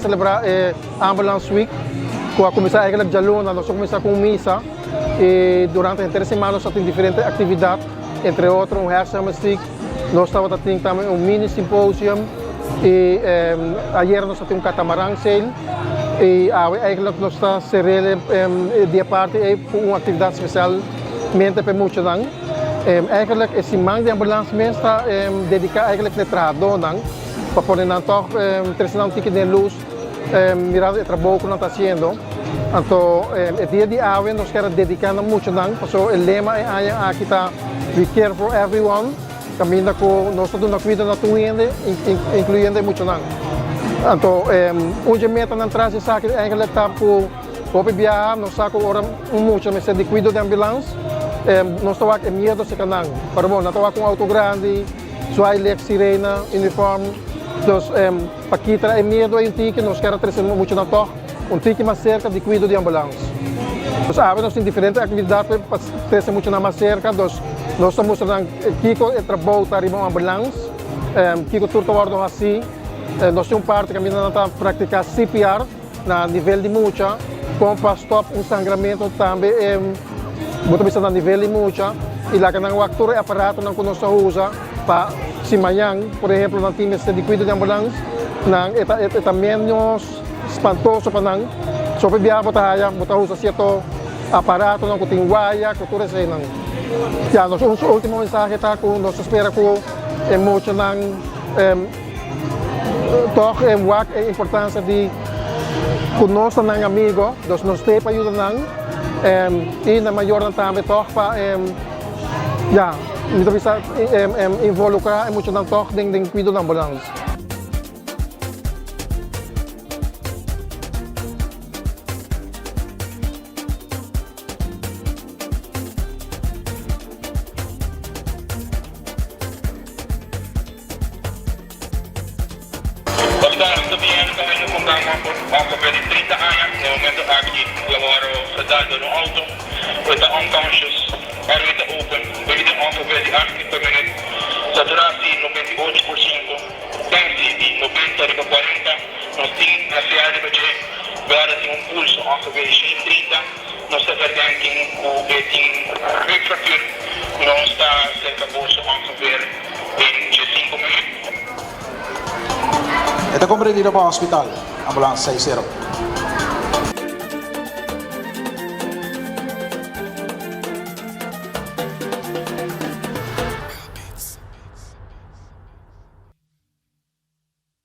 celebrar Ambulance Week, que começa eigenlijk de luna, nós começamos com missa, e durante 3 semanas tem diferentes atividades, entre outros hersenmuziek, nós estamos tendo também mini symposium, e ayer nós temos catamaran sale, e eigenlijk nós estamos serrele dia parte por uma atividade especialmente para muitos anos. Eigenlijk esse man de ambulância mesmo está dedicado eigenlijk a tradonang, para poder não toch terceiro ticket de luz, mirar o trabalho que nós está fazendo. Então, o dia de hoje nós queremos dedicar muito não, porque o lema é aqui está be careful everyone, caminha com nós estamos cuidando da tua incluindo muito não. Então, hoje meta não traz essa que eigenlijk está por viajar, nós saco ora muito, mas de cuidado de ambulância. Nós estamos com medo de canang. Para bom, nós estamos com auto grande, suai lex sirena, uniforme. Então, para quitar o medo em ti que nós queremos trazer muito na torre, tique mais cerca de cuidado de ambulância. Nós nós temos diferentes atividades para trazer muito na mais cerca. Nós estamos mostrando Kiko é trabalho para a ambulância, Kiko turto ordo assim. Nós temos parte que ainda está praticar CPR na nível de mucha, com para stop sangramento também. Buto bisa na nível de mucha, e lá que nang waktu aparato nang kuno sa usa pa si mayang, por ejemplo, ng times de cuidado de ambulance, nang eta menos espantoso pa nang so pibiyabo tahaya, buta usa siya to aparato nang kuting waya, kuture sa nang. Ya, nos último mensaje ta ko nos espera ko mucho nang toch wak importancia de conosco nang amigo, dos nos te pa ayuda nang e na maior também toca já me precisa involucrar muito na toca de cuidado da ambulância. Soldado no auto, with the unconscious, or with the open, breathing ongeveer die 18 per minuut. Saturatie 98%, density 90/40, nos tem ansiedade de budget, agora tem pulso ongeveer 130, nós está verdenking com rifractuur, nós está cerca pulso ongeveer 5 minutos. Ito kung dito po ang hospital, ambulance 60.